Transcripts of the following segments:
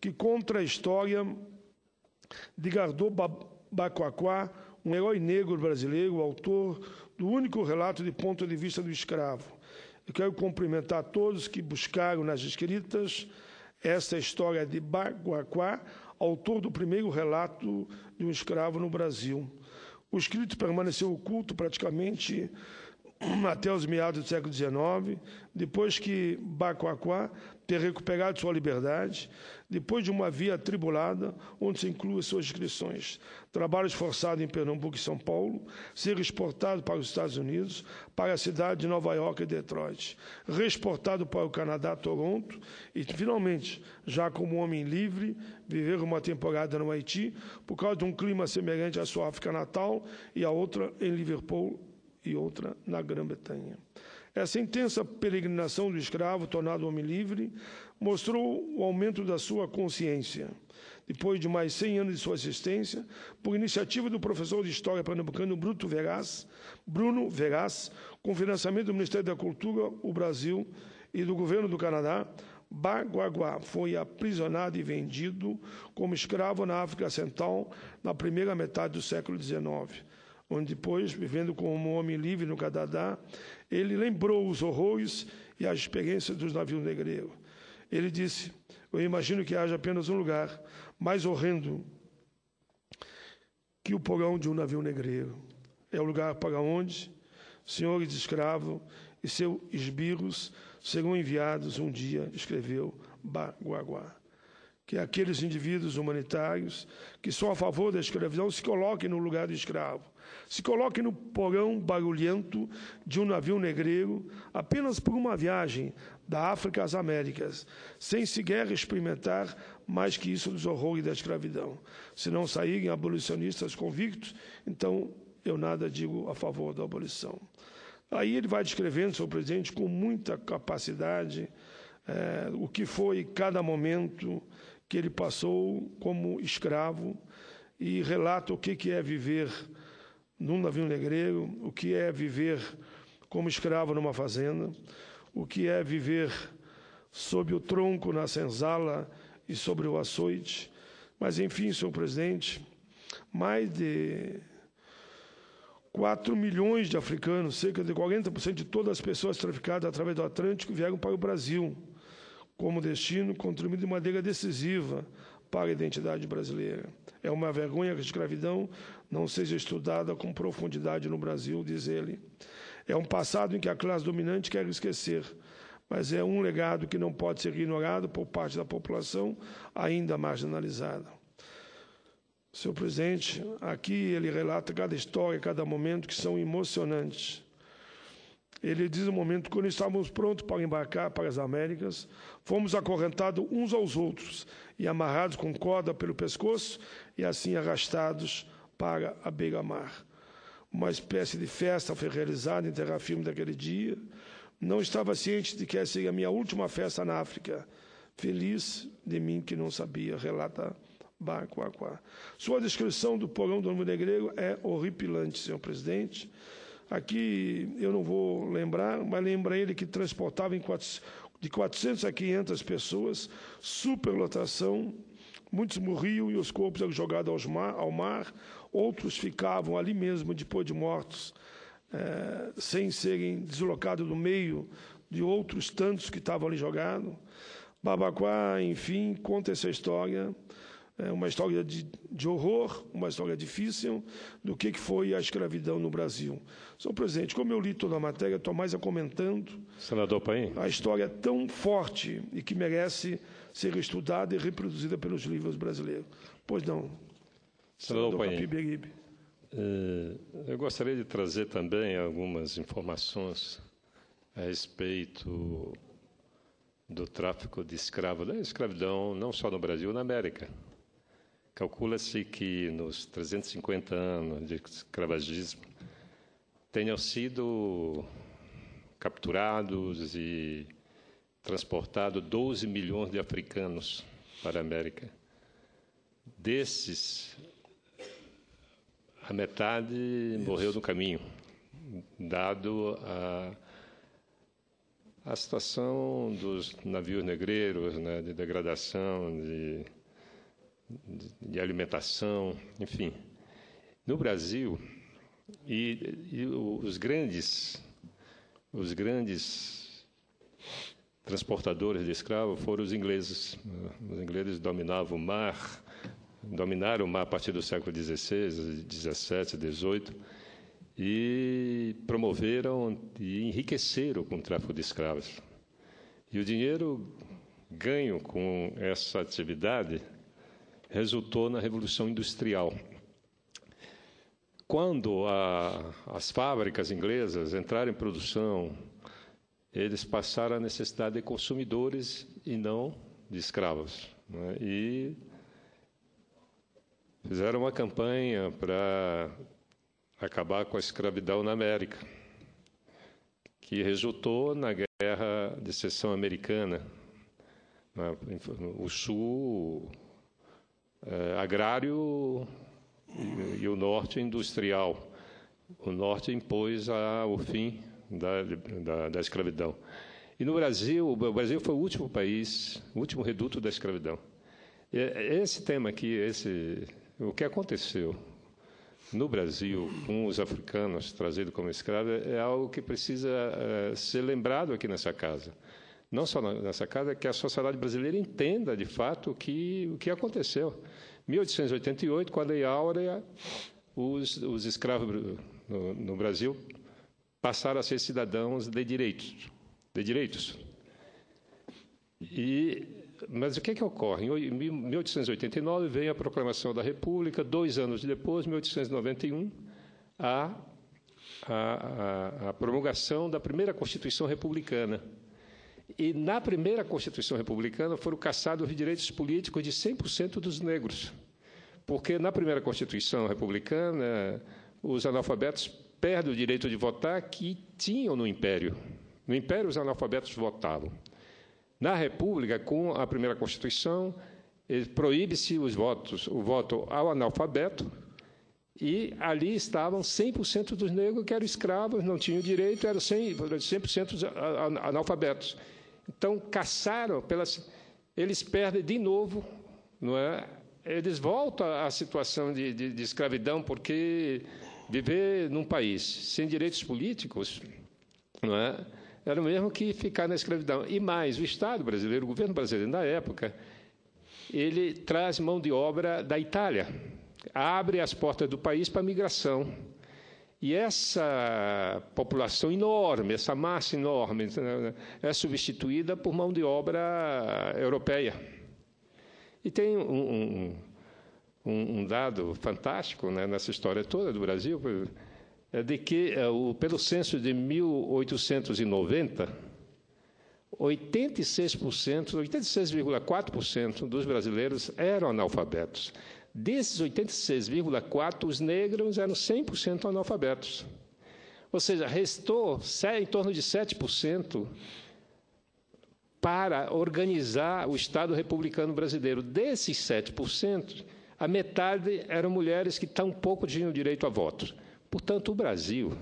que conta a história de Gardô Bacoaquá, um herói negro brasileiro, autor do único relato de ponto de vista do escravo. Eu quero cumprimentar todos que buscaram nas escritas essa história de Bacoaquá, autor do primeiro relato de um escravo no Brasil. O escrito permaneceu oculto praticamente até os meados do século XIX, depois que Bacoaquá ter recuperado sua liberdade, depois de uma via atribulada, onde se inclui suas inscrições, trabalho esforçado em Pernambuco e São Paulo, ser exportado para os Estados Unidos, para a cidade de Nova York e Detroit, reexportado para o Canadá, Toronto, e, finalmente, já como homem livre, viver uma temporada no Haiti, por causa de um clima semelhante à sua África natal, e a outra em Liverpool, e outra na Grã-Bretanha. Essa intensa peregrinação do escravo, tornado homem livre, mostrou o aumento da sua consciência. Depois de mais 100 anos de sua existência, por iniciativa do professor de História pernambucano Bruno Veraz, com financiamento do Ministério da Cultura, o Brasil e do governo do Canadá, Bacoaquá foi aprisionado e vendido como escravo na África Central na primeira metade do século XIX. Onde depois, vivendo como um homem livre no Canadá, ele lembrou os horrores e as experiências dos navios negreiros. Ele disse: eu imagino que haja apenas um lugar mais horrendo que o porão de um navio negreiro. É o lugar para onde senhores de escravos e seus esbirros serão enviados um dia, escreveu Bacoaquá. Que aqueles indivíduos humanitários que são a favor da escravidão se coloquem no lugar do escravo, se coloquem no porão barulhento de um navio negreiro apenas por uma viagem da África às Américas, sem sequer experimentar mais que isso dos horrores da escravidão. Se não saírem abolicionistas convictos, então eu nada digo a favor da abolição. Aí ele vai descrevendo, senhor presidente, com muita capacidade, o que foi cada momento que ele passou como escravo e relata o que é viver num navio negreiro, o que é viver como escravo numa fazenda, o que é viver sob o tronco na senzala e sobre o açoite. Mas, enfim, senhor presidente, mais de 4 milhões de africanos, cerca de 40% de todas as pessoas traficadas através do Atlântico vieram para o Brasil, como destino, contribuindo de maneira decisiva para a identidade brasileira. É uma vergonha que a escravidão não seja estudada com profundidade no Brasil, diz ele. É um passado em que a classe dominante quer esquecer, mas é um legado que não pode ser ignorado por parte da população ainda marginalizada. Senhor presidente, aqui ele relata cada história, cada momento que são emocionantes. Ele diz no momento, quando estávamos prontos para embarcar para as Américas, fomos acorrentados uns aos outros e amarrados com corda pelo pescoço e assim arrastados para a beira-mar. Uma espécie de festa foi realizada em terra firme daquele dia. Não estava ciente de que essa seria a minha última festa na África. Feliz de mim que não sabia, relata Bacoaquá. Sua descrição do porão do navio negreiro é horripilante, senhor presidente. Aqui eu não vou lembrar, mas lembra ele que transportava de 400 a 500 pessoas, superlotação, muitos morriam e os corpos eram jogados ao mar, outros ficavam ali mesmo depois de mortos, sem serem deslocados do meio de outros tantos que estavam ali jogados. Bacoaquá, enfim, conta essa história. É uma história de horror, uma história difícil do que foi a escravidão no Brasil. Senhor presidente, como eu li toda a matéria, estou mais comentando Senador Paim. A história tão forte e que merece ser estudada e reproduzida pelos livros brasileiros. Pois não, Senador Paim. Capiberibe. Eu gostaria de trazer também algumas informações a respeito do tráfico de escravos, da escravidão não só no Brasil, na América. Calcula-se que nos 350 anos de escravagismo tenham sido capturados e transportados 12 milhões de africanos para a América. Desses, a metade morreu no caminho, dado a situação dos navios negreiros, né, de degradação, de alimentação, enfim. No Brasil, e os grandes transportadores de escravos foram os ingleses. Os ingleses dominaram o mar a partir do século XVI, XVII, XVIII, e promoveram e enriqueceram com o tráfico de escravos. E o dinheiro ganho com essa atividade resultou na Revolução Industrial. Quando as fábricas inglesas entraram em produção, eles passaram a necessidade de consumidores e não de escravos, né? E fizeram uma campanha para acabar com a escravidão na América, que resultou na Guerra de Seção Americana, o Sul agrário e o Norte industrial. O Norte impôs o fim da escravidão. E no Brasil, o Brasil foi o último país, o último reduto da escravidão. Esse tema aqui, o que aconteceu no Brasil com os africanos trazidos como escravos, é algo que precisa ser lembrado aqui nessa casa. Não só nessa casa, que a sociedade brasileira entenda, de fato, o que aconteceu. Em 1888, com a Lei Áurea, os escravos no Brasil passaram a ser cidadãos de direitos. Mas o que ocorre? Em 1889 vem a proclamação da República, 2 anos depois, 1891, a promulgação da primeira Constituição Republicana. E na primeira Constituição Republicana foram cassados os direitos políticos de 100% dos negros, porque na primeira Constituição Republicana os analfabetos perdem o direito de votar que tinham no Império. No Império os analfabetos votavam. Na República, com a primeira Constituição, proíbe-se o voto ao analfabeto, e ali estavam 100% dos negros que eram escravos, não tinham direito, eram 100% analfabetos. Então, caçaram, eles perdem de novo, não é? Eles voltam à situação de escravidão, porque viver num país sem direitos políticos, não é? Era o mesmo que ficar na escravidão. E mais, o Estado brasileiro, o governo brasileiro, na época, ele traz mão de obra da Itália, abre as portas do país para a migração. E essa população enorme, essa massa enorme, é substituída por mão de obra europeia. E tem um dado fantástico, né, nessa história toda do Brasil, de que, pelo censo de 1890, 86,4% dos brasileiros eram analfabetos. Desses 86,4%, os negros eram 100% analfabetos. Ou seja, restou em torno de 7% para organizar o Estado republicano brasileiro. Desses 7%, a metade eram mulheres que tampouco tinham direito a voto. Portanto, o Brasil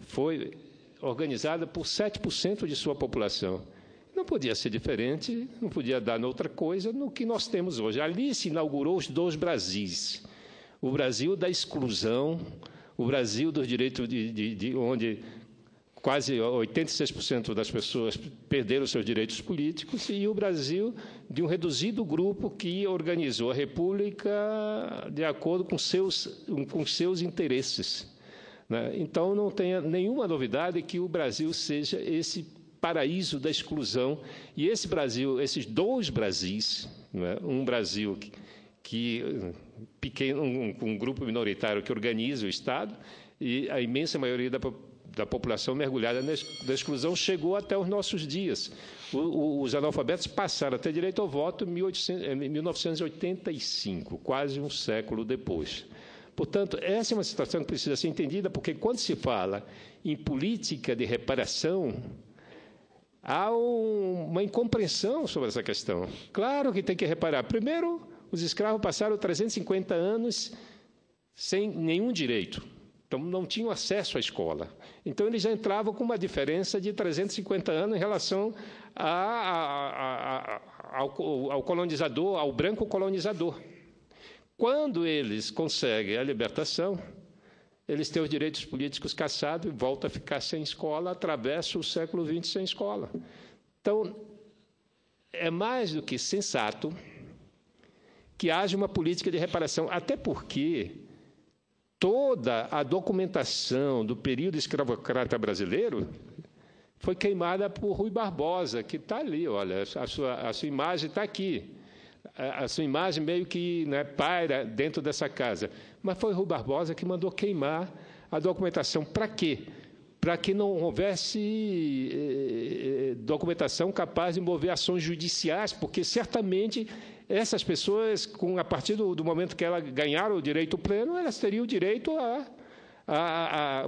foi organizado por 7% de sua população. Não podia ser diferente, não podia dar outra coisa no que nós temos hoje. Ali se inaugurou os 2 Brasis. O Brasil da exclusão, o Brasil dos direitos onde quase 86% das pessoas perderam seus direitos políticos, e o Brasil de um reduzido grupo que organizou a República de acordo com seus interesses, né? Então, não tenha nenhuma novidade que o Brasil seja esse paraíso da exclusão. E esse Brasil, esses 2 Brasis, né? Um Brasil pequeno, um grupo minoritário que organiza o Estado, e a imensa maioria da população mergulhada na exclusão, chegou até os nossos dias. Os analfabetos passaram a ter direito ao voto em 1985, quase um século depois. Portanto, essa é uma situação que precisa ser entendida, porque quando se fala em política de reparação, há uma incompreensão sobre essa questão. Claro que tem que reparar. Primeiro, os escravos passaram 350 anos sem nenhum direito. Então, não tinham acesso à escola. Então, eles já entravam com uma diferença de 350 anos em relação ao colonizador, ao branco colonizador. Quando eles conseguem a libertação, eles têm os direitos políticos cassados e voltam a ficar sem escola, atravessa o século XX sem escola. Então, é mais do que sensato que haja uma política de reparação, até porque toda a documentação do período escravocrata brasileiro foi queimada por Rui Barbosa, que está ali, olha, a sua imagem está aqui. A sua imagem meio que, né, paira dentro dessa casa. Mas foi Rui Barbosa que mandou queimar a documentação. Para quê? Para que não houvesse documentação capaz de mover ações judiciais, porque certamente essas pessoas, a partir do momento que elas ganharam o direito pleno, elas teriam o direito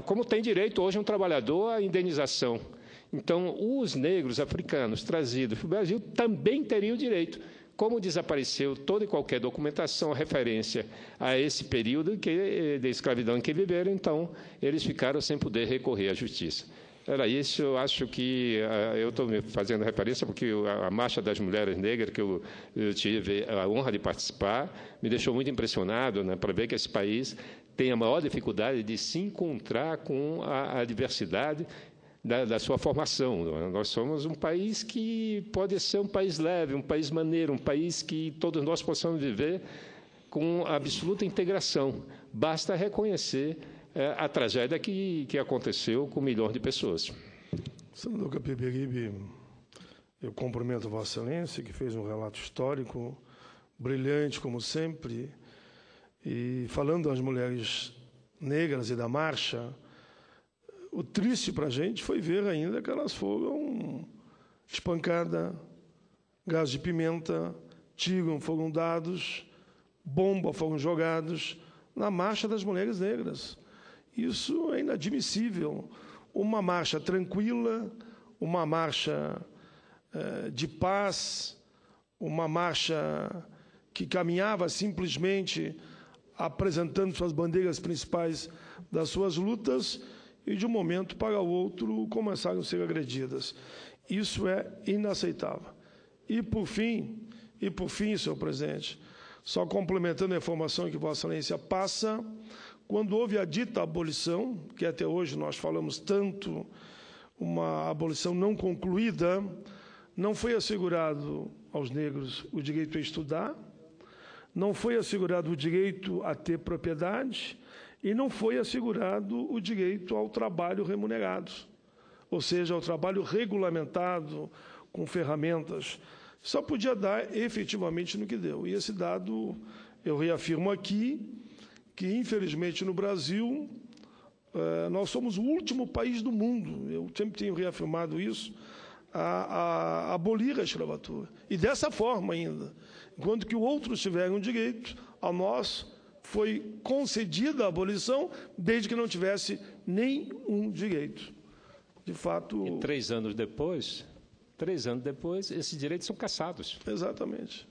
como tem direito hoje um trabalhador à indenização. Então, os negros africanos trazidos para o Brasil também teriam o direito. Como desapareceu toda e qualquer documentação, referência a esse período de escravidão em que viveram, então, eles ficaram sem poder recorrer à justiça. Era isso, eu acho que eu estou me fazendo referência porque a Marcha das Mulheres Negras, que eu tive a honra de participar, me deixou muito impressionado, né, para ver que esse país tem a maior dificuldade de se encontrar com a diversidade da sua formação. Nós somos um país que pode ser um país leve, um país maneiro, um país que todos nós possamos viver com absoluta integração. Basta reconhecer a tragédia que aconteceu com milhões de pessoas. Senador Capiberibe, eu cumprimento Vossa Excelência, que fez um relato histórico brilhante, como sempre, e falando das mulheres negras e da marcha, o triste para a gente foi ver ainda que elas foram espancadas, gás de pimenta, tiro foram dados, bomba foram jogados na marcha das mulheres negras. Isso é inadmissível. Uma marcha tranquila, uma marcha de paz, uma marcha que caminhava simplesmente apresentando suas bandeiras principais das suas lutas, e de um momento para o outro começaram a ser agredidas. Isso é inaceitável. E por fim, senhor presidente, só complementando a informação que Vossa Excelência passa, quando houve a dita abolição, que até hoje nós falamos tanto, uma abolição não concluída, não foi assegurado aos negros o direito a estudar, não foi assegurado o direito a ter propriedade, e não foi assegurado o direito ao trabalho remunerado, ou seja, ao trabalho regulamentado, com ferramentas. Só podia dar efetivamente no que deu. E esse dado, eu reafirmo aqui, que infelizmente no Brasil, nós somos o último país do mundo, eu sempre tenho reafirmado isso, a abolir a escravatura. E dessa forma ainda, enquanto que outros tiveram direito, a nós foi concedida a abolição, desde que não tivesse nenhum direito. De fato... E 3 anos depois, esses direitos são cassados. Exatamente.